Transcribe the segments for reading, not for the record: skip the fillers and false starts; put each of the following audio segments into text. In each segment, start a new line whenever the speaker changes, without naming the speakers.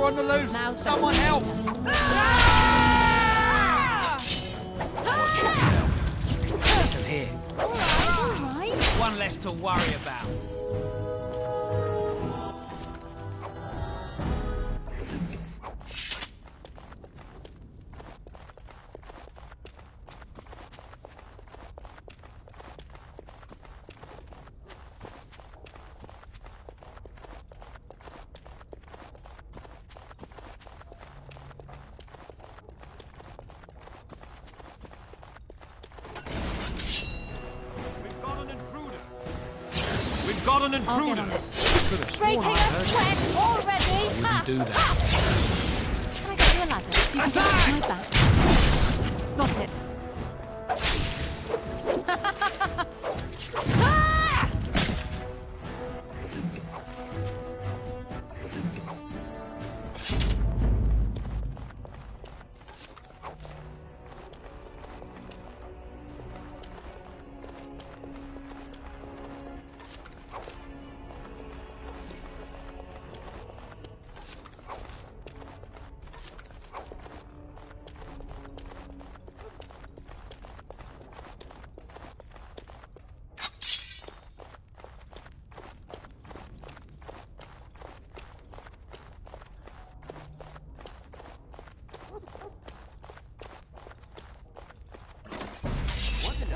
on the loose!
Now
Someone help! Watch yourself. Listen here.
Alright.
One less to worry about.
We've got an intruder.
I'll get on it.
Could have
Breaking
sworn I
a
heard
sweat already!
you wouldn't do that.
Can I get you a ladder? You can get off my back. Got it. Ah!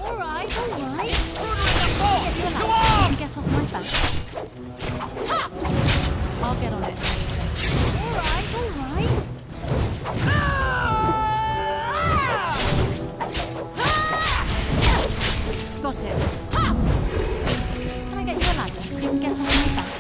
Alright, alright. Get you a ladder. You can get off my back. Ha! I'll get on it. Alright, alright. Got it. Ha! Can I get you a ladder so you can get off my back?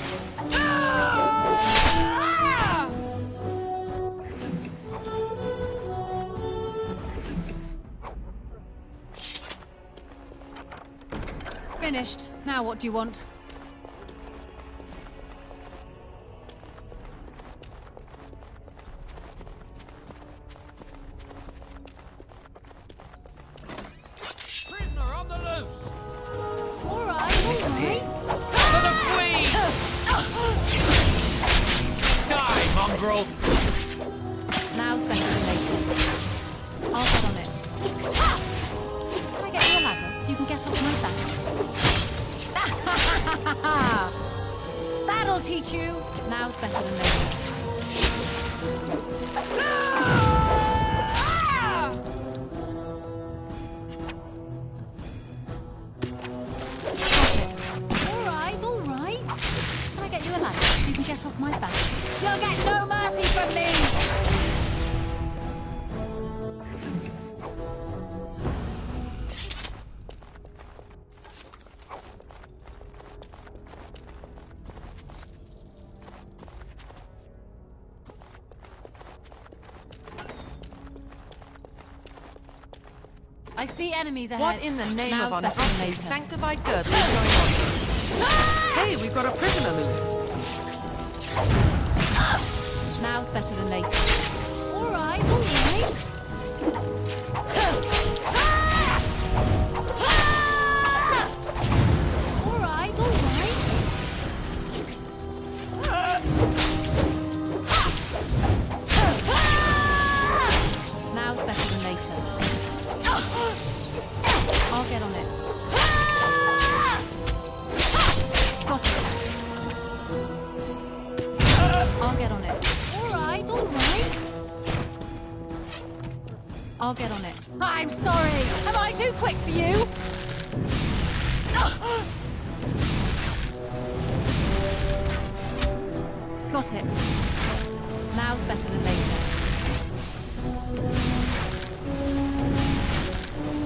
Finished. Now what do you want?
Prisoner on the loose!
Alright,
Listen here.
alright.
For the Queen! Die, mongrel!
Now's better than later. I'll get on it. Ha! Can I get you a ladder so you can get off my back? That'll teach you! Now's better than later. Alright, alright. Can I get you a ladder so you can get off my back? You'll get no mercy from me! I see enemies ahead.
What in the name
Now's
of
better than
unholy,
later.
sanctified girdle is going on? Hey, we've got a prisoner loose.
Now's better than later. Alright, alright. Alright, alright. Now's better than later. I'll get on it. Got it. I'll get on it. Alright, alright. I'll get on it. I'm sorry! Am I too quick for you? Got it. Now's better than later.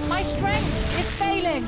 My strength is failing!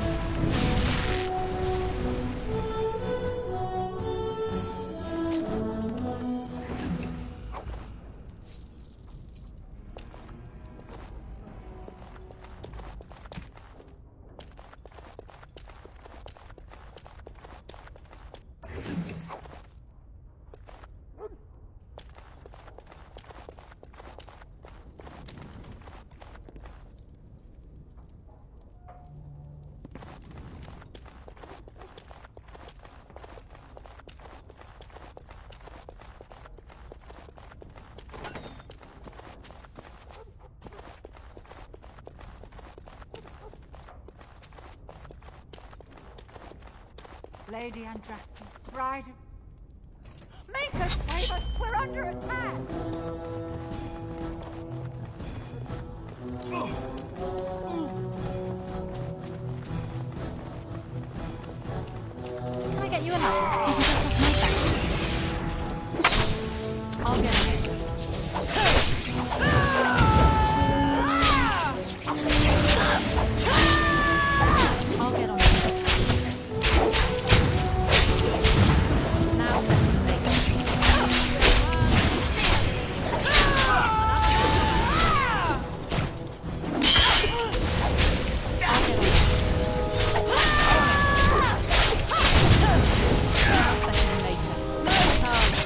Lady Andraste, bride of... Make us, save us! We're under attack! Can I get you a ladder so you can just have my back? I'll get on it. I'll get on it. Now let's make it.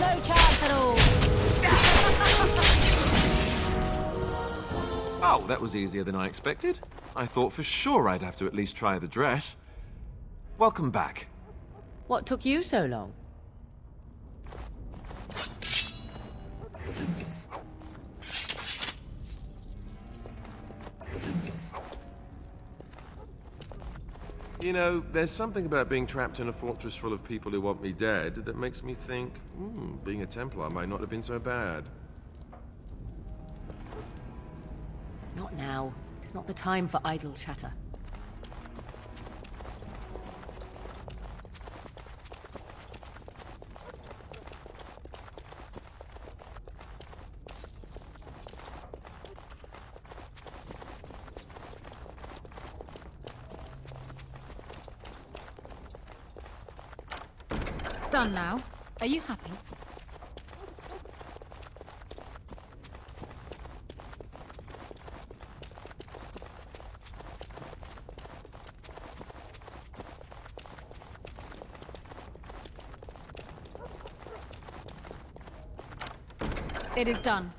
No chance at all.
Oh, that was easier than I expected. I thought for sure I'd have to at least try the dress. Welcome back.
What took you so long?
You know, there's something about being trapped in a fortress full of people who want me dead that makes me think, being a Templar might not have been so bad.
Not now. It is not the time for idle chatter.
Done now. Are you happy? It is done.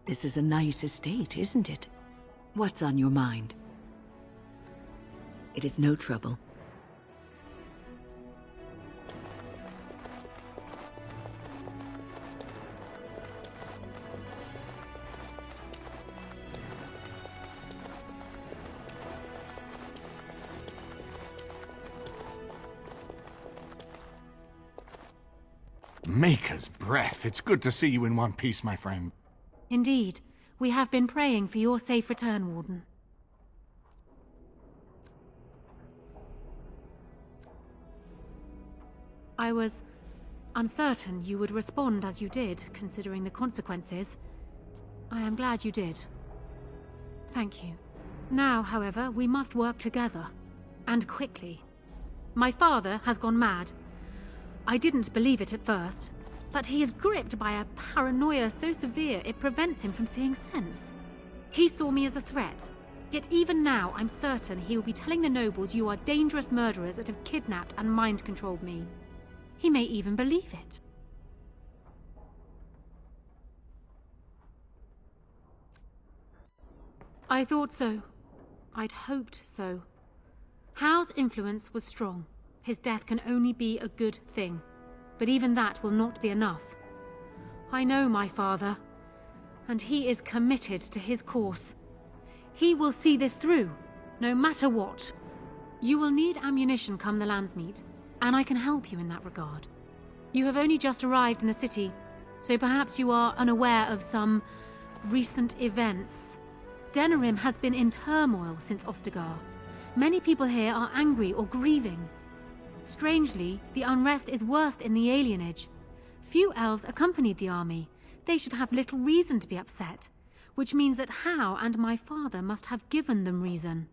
This is a nice estate, isn't it? What's on your mind? It is no trouble.
Maker's breath. It's good to see you in one piece, my friend.
Indeed. We have been praying for your safe return, Warden. I was uncertain you would respond as you did, considering the consequences. I am glad you did. Thank you. Now, however, we must work together. And quickly. My father has gone mad. I didn't believe it at first. But he is gripped by a paranoia so severe it prevents him from seeing sense. He saw me as a threat. Yet even now, I'm certain he will be telling the nobles you are dangerous murderers that have kidnapped and mind-controlled me. He may even believe it. I thought so. I'd hoped so. Howe's influence was strong. His death can only be a good thing. But even that will not be enough. I know my father, and he is committed to his course. He will see this through, no matter what. You will need ammunition come the Landsmeet, and I can help you in that regard. You have only just arrived in the city, So perhaps you are unaware of some recent events. Denerim has been in turmoil since Ostagar. Many people here are angry or grieving. Strangely, the unrest is worst in the alienage. Few elves accompanied the army. They should have little reason to be upset, which means that Hal and my father must have given them reason.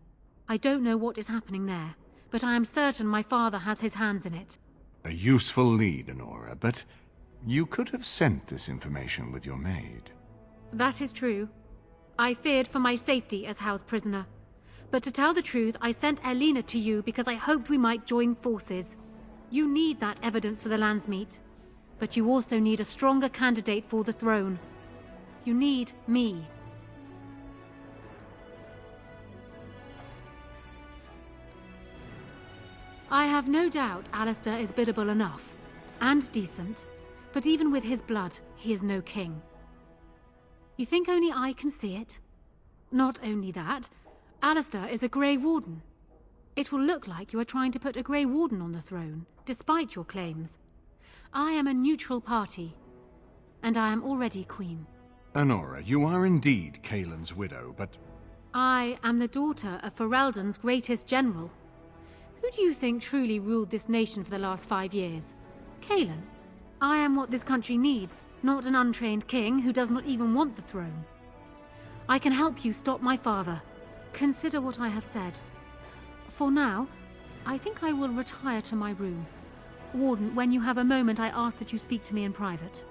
I don't know what is happening there, but I am certain my father has his hands in it.
A useful lead, Honora, but you could have sent this information with your maid.
That is true. I feared for my safety as Hal's prisoner. But to tell the truth, I sent Elena to you because I hoped we might join forces. You need that evidence for the Landsmeet. But you also need a stronger candidate for the throne. You need me. I have no doubt Alistair is biddable enough, and decent, but even with his blood, he is no king. You think only I can see it? Not only that, Alistair is a Grey Warden. It will look like you are trying to put a Grey Warden on the throne, despite your claims. I am a neutral party, and I am already queen.
Honora, you are indeed Kaelin's widow, but
I am the daughter of Ferelden's greatest general. Who do you think truly ruled this nation for the last 5 years? Kaelin. I am what this country needs, not an untrained king who does not even want the throne. I can help you stop my father. Consider what I have said. For now, I think I will retire to my room. Warden, when you have a moment, I ask that you speak to me in private.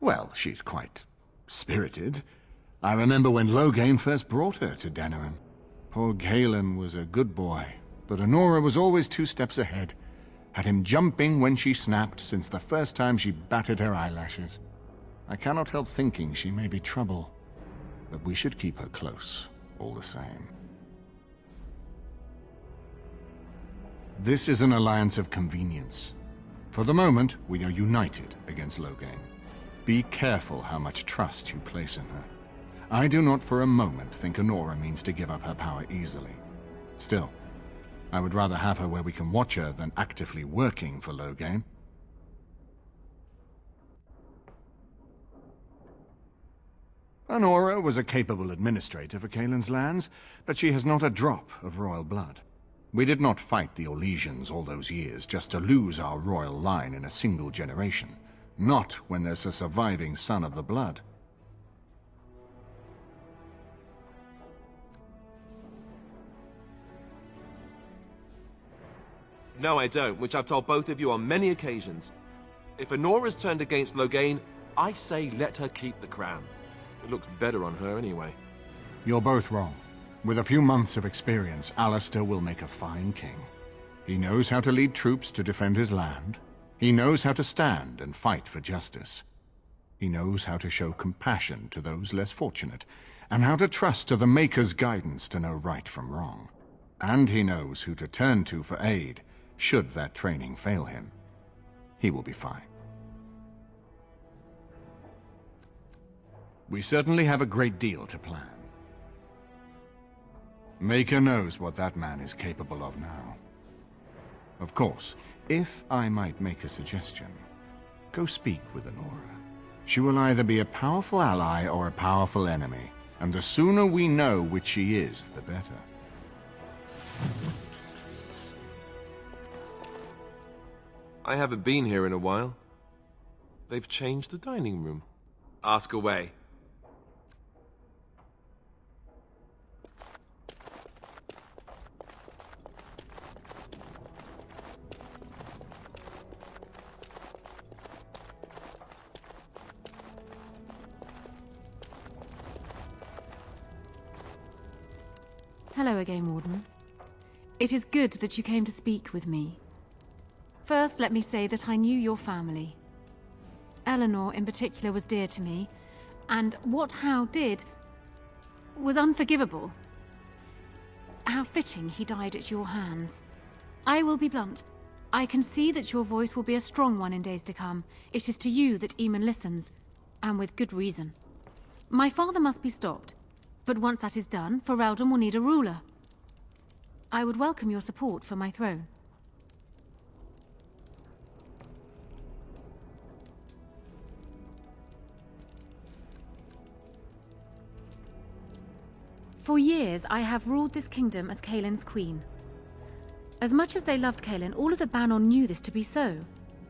well, she's quite spirited. I remember when Loghain first brought her to Denerim. Poor Galen was a good boy, but Honora was always 2 steps ahead. Had him jumping when she snapped since the first time she batted her eyelashes. I cannot help thinking she may be trouble, but we should keep her close, all the same. This is an alliance of convenience. For the moment, we are united against Loghain. Be careful how much trust you place in her. I do not for a moment think Honora means to give up her power easily. Still, I would rather have her where we can watch her than actively working for Loghain. Honora was a capable administrator for Kaelin's lands, but she has not a drop of royal blood. We did not fight the Orlesians all those years just to lose our royal line in a single generation. Not when there's a surviving son of the blood.
No, I don't, which I've told both of you on many occasions. If Honora's turned against Loghain, I say let her keep the crown. It looks better on her anyway.
You're both wrong. With a few months of experience, Alistair will make a fine king. He knows how to lead troops to defend his land. He knows how to stand and fight for justice. He knows how to show compassion to those less fortunate, and how to trust to the Maker's guidance to know right from wrong. And he knows who to turn to for aid, should that training fail him. He will be fine. We certainly have a great deal to plan. Maker knows what that man is capable of now. Of course, if I might make a suggestion, go speak with Honora. She will either be a powerful ally or a powerful enemy, and the sooner we know which she is, the better.
I haven't been here in a while. They've changed the dining room. Ask away.
Hello again, Warden. It is good that you came to speak with me. First, let me say that I knew your family. Eleanor, in particular, was dear to me, and what Hal did was unforgivable. How fitting he died at your hands. I will be blunt. I can see that your voice will be a strong one in days to come. It is to you that Eamon listens, and with good reason. My father must be stopped. But once that is done, Ferelden will need a ruler. I would welcome your support for my throne. For years, I have ruled this kingdom as Kaelin's queen. As much as they loved Kaelin, all of the Banon knew this to be so.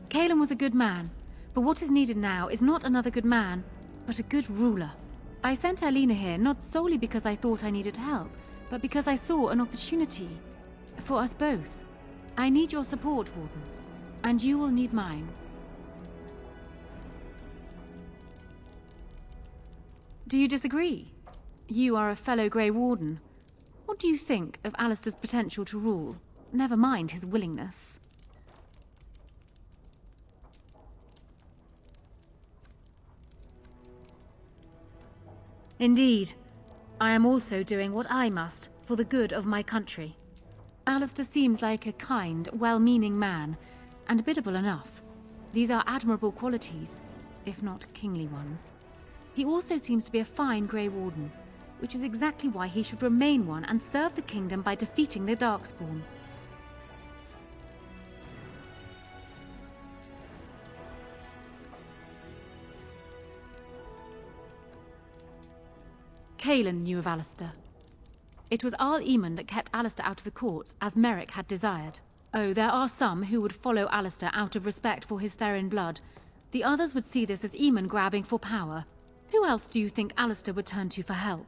Kaelin was a good man, but what is needed now is not another good man, but a good ruler. I sent Alina here not solely because I thought I needed help, but because I saw an opportunity for us both. I need your support, Warden, and you will need mine. Do you disagree? You are a fellow Grey Warden. What do you think of Alistair's potential to rule? Never mind his willingness. Indeed. I am also doing what I must for the good of my country. Alistair seems like a kind, well-meaning man, and biddable enough. These are admirable qualities, if not kingly ones. He also seems to be a fine Grey Warden, which is exactly why he should remain one and serve the kingdom by defeating the Darkspawn. Kaelin knew of Alistair. It was Arl Eamon that kept Alistair out of the courts, as Merrick had desired. Oh, there are some who would follow Alistair out of respect for his Therin blood. The others would see this as Eamon grabbing for power. Who else do you think Alistair would turn to for help?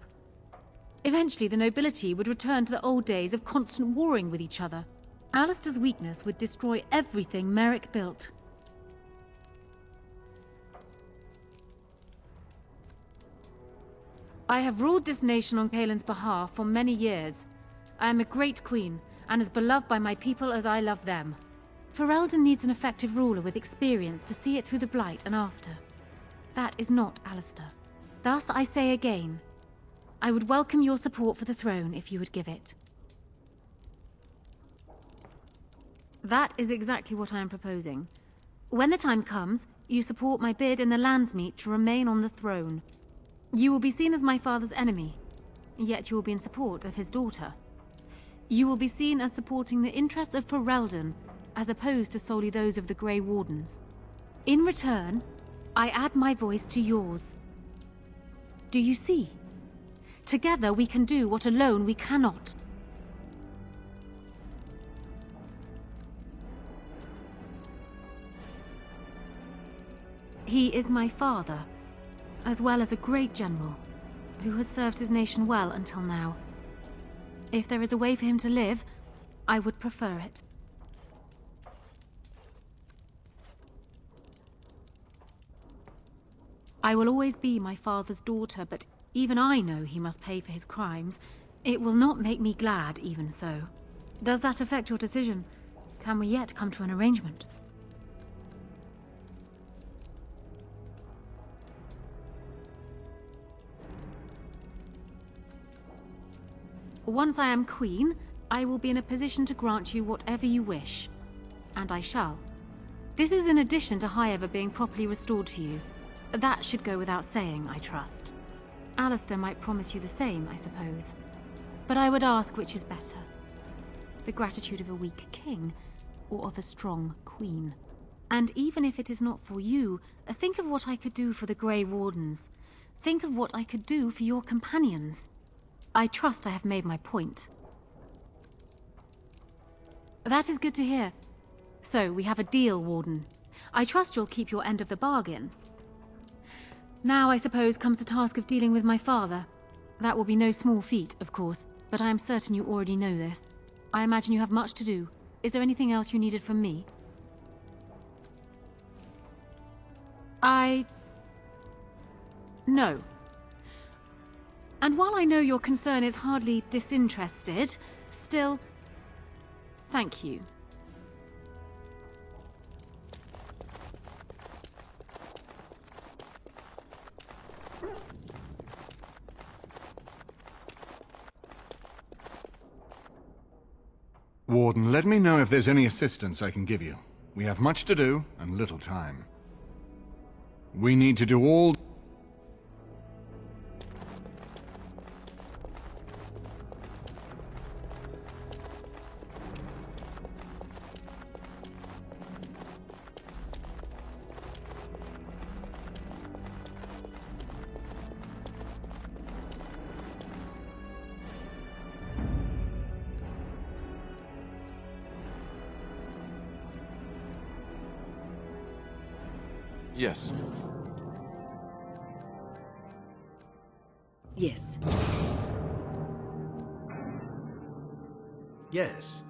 Eventually, the nobility would return to the old days of constant warring with each other. Alistair's weakness would destroy everything Merrick built. I have ruled this nation on Kaelin's behalf for many years. I am a great queen, and as beloved by my people as I love them. Ferelden needs an effective ruler with experience to see it through the Blight and after. That is not Alistair. Thus, I say again, I would welcome your support for the throne if you would give it. That is exactly what I am proposing. When the time comes, you support my bid in the Landsmeet to remain on the throne. You will be seen as my father's enemy, yet you will be in support of his daughter. You will be seen as supporting the interests of Ferelden, as opposed to solely those of the Grey Wardens. In return, I add my voice to yours. Do you see? Together we can do what alone we cannot. He is my father, as well as a great general, who has served his nation well until now. If there is a way for him to live, I would prefer it. I will always be my father's daughter, but even I know he must pay for his crimes. It will not make me glad, even so. Does that affect your decision? Can we yet come to an arrangement? Once I am queen, I will be in a position to grant you whatever you wish. And I shall. This is in addition to Highever being properly restored to you. That should go without saying, I trust. Alistair might promise you the same, I suppose. But I would ask which is better. The gratitude of a weak king, or of a strong queen. And even if it is not for you, think of what I could do for the Grey Wardens. Think of what I could do for your companions. I trust I have made my point. That is good to hear. So, we have a deal, Warden. I trust you'll keep your end of the bargain. Now, I suppose, comes the task of dealing with my father. That will be no small feat, of course, but I am certain you already know this. I imagine you have much to do. Is there anything else you needed from me? No. And while I know your concern is hardly disinterested, still, thank you.
Warden, let me know if there's any assistance I can give you. We have much to do and little time. We need to do all...
Yes.
Yes.
Yes.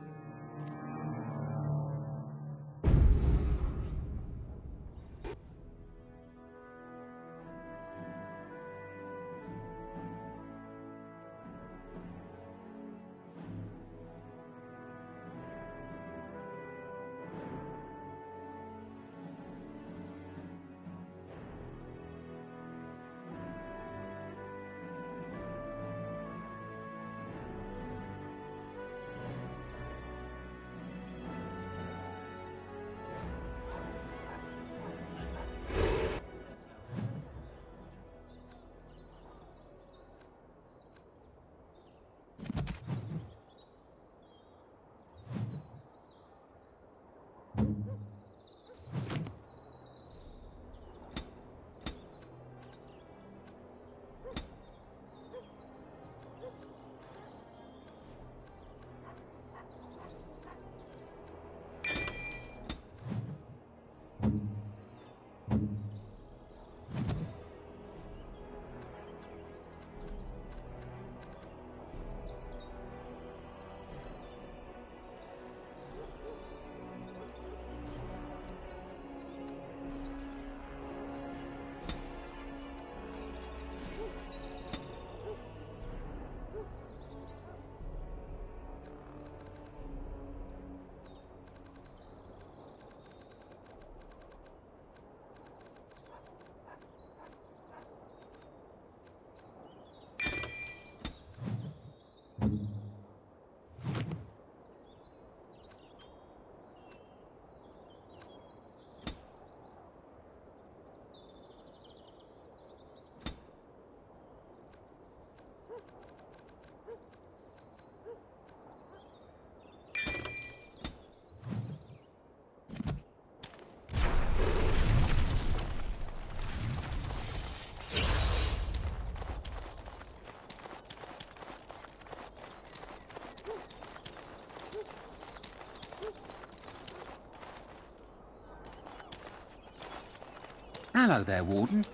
Hello there, Warden.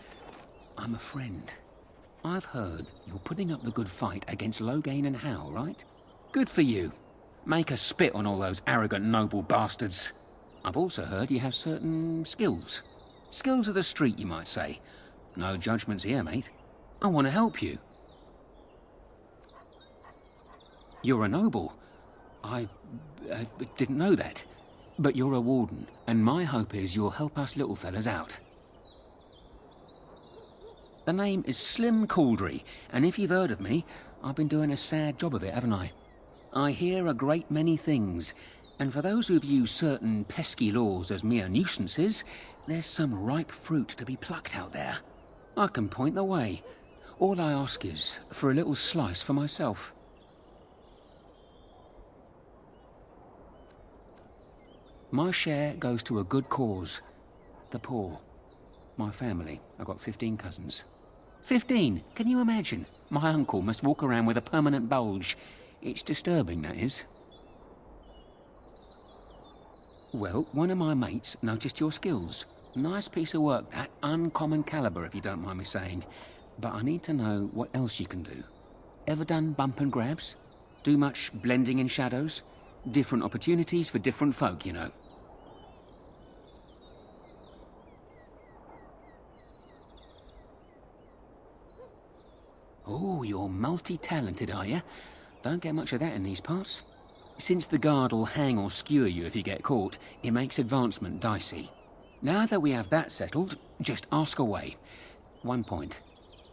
I'm a friend. I've heard you're putting up the good fight against Loghain and Howe, right? Good for you. Make us spit on all those arrogant noble bastards. I've also heard you have certain skills. Skills of the street, you might say. No judgments here, mate. I want to help you. You're a noble. I didn't know that. But you're a warden, and my hope is you'll help us little fellas out. The name is Slim Cauldry, and if you've heard of me, I've been doing a sad job of it, haven't I? I hear a great many things, and for those who view certain pesky laws as mere nuisances, there's some ripe fruit to be plucked out there. I can point the way. All I ask is for a little slice for myself. My share goes to a good cause. The poor. My family. I've got 15 cousins. 15! Can you imagine? My uncle must walk around with a permanent bulge. It's disturbing, that is. Well, one of my mates noticed your skills. Nice piece of work, that. Uncommon caliber, if you don't mind me saying. But I need to know what else you can do. Ever done bump and grabs? Do much blending in shadows? Different opportunities for different folk, you know. Oh, you're multi-talented, are you? Don't get much of that in these parts. Since the guard'll hang or skewer you if you get caught, it makes advancement dicey. Now that we have that settled, just ask away. One point.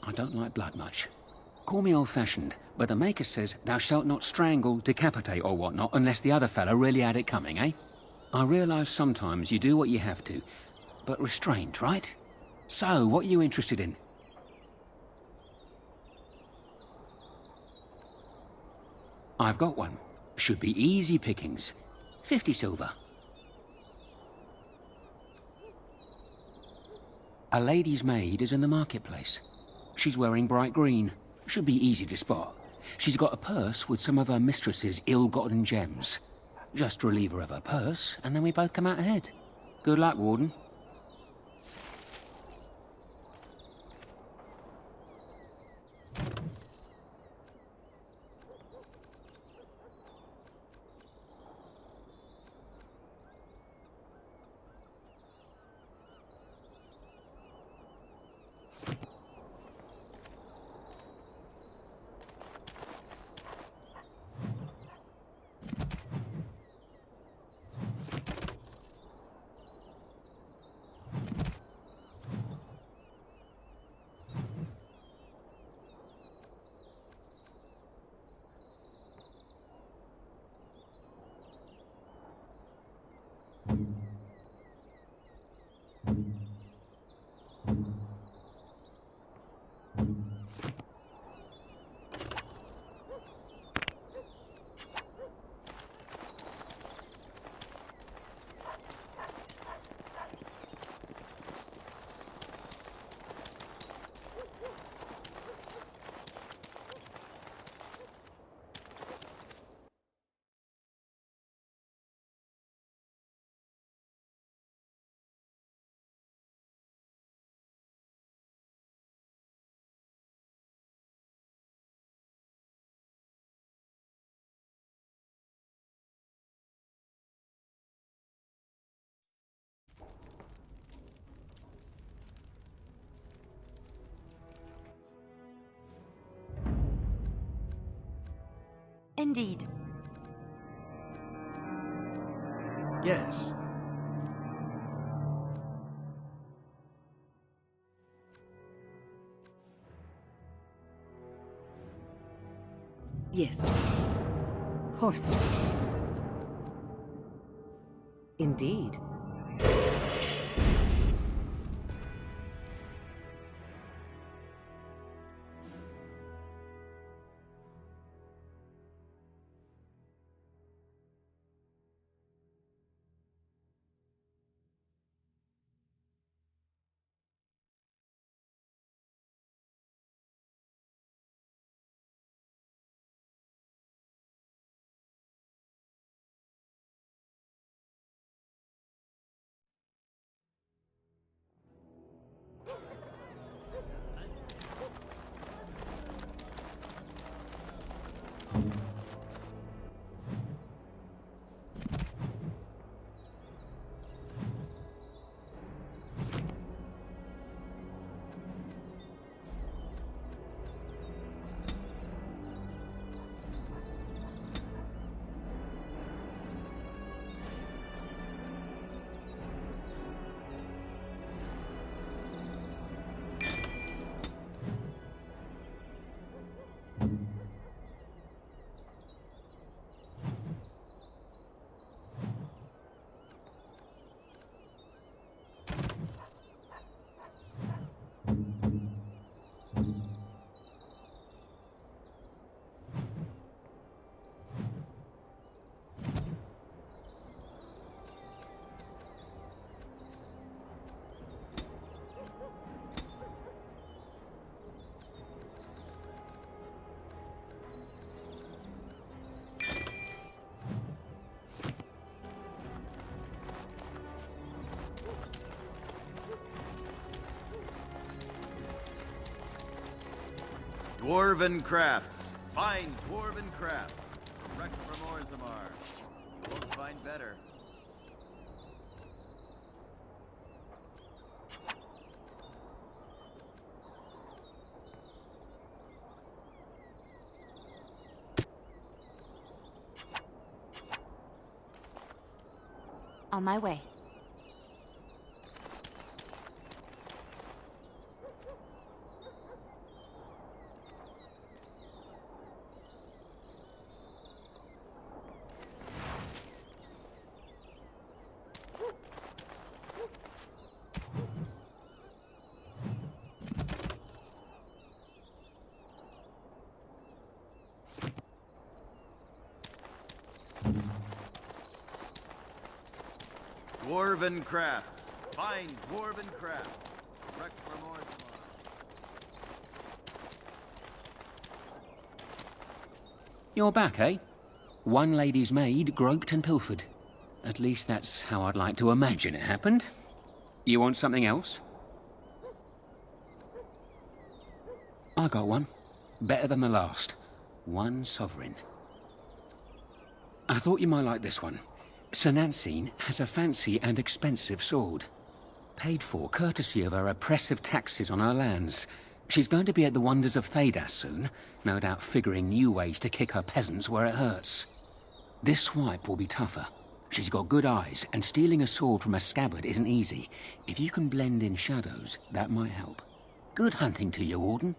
I don't like blood much. Call me old-fashioned, but the Maker says thou shalt not strangle, decapitate or whatnot unless the other fellow really had it coming, eh? I realise sometimes you do what you have to, but restrained, right? So, what are you interested in? I've got one. Should be easy pickings. 50 silver. A lady's maid is in the marketplace. She's wearing bright green. Should be easy to spot. She's got a purse with some of her mistress's ill-gotten gems. Just relieve her of her purse, and then we both come out ahead. Good luck, Warden.
Indeed.
Yes.
Yes. Horsemen.
Indeed.
Dwarven crafts. Fine dwarven crafts. Direct from Orzammar. You won't find better.
On my way.
Dwarven crafts. Fine dwarven crafts. Direct from Orzammar.
You're back, eh? One lady's maid groped and pilfered. At least that's how I'd like to imagine it happened. You want something else? I got one. Better than the last. 1 sovereign. I thought you might like this one. Sir Nancine has a fancy and expensive sword. Paid for courtesy of her oppressive taxes on her lands. She's going to be at the wonders of Thedas soon, no doubt figuring new ways to kick her peasants where it hurts. This swipe will be tougher. She's got good eyes, and stealing a sword from a scabbard isn't easy. If you can blend in shadows, that might help. Good hunting to you, Warden.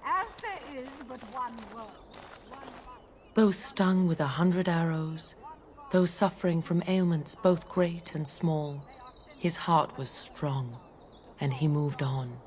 As there is but
Though stung with 100 arrows, though suffering from ailments both great and small, his heart was strong, and he moved on.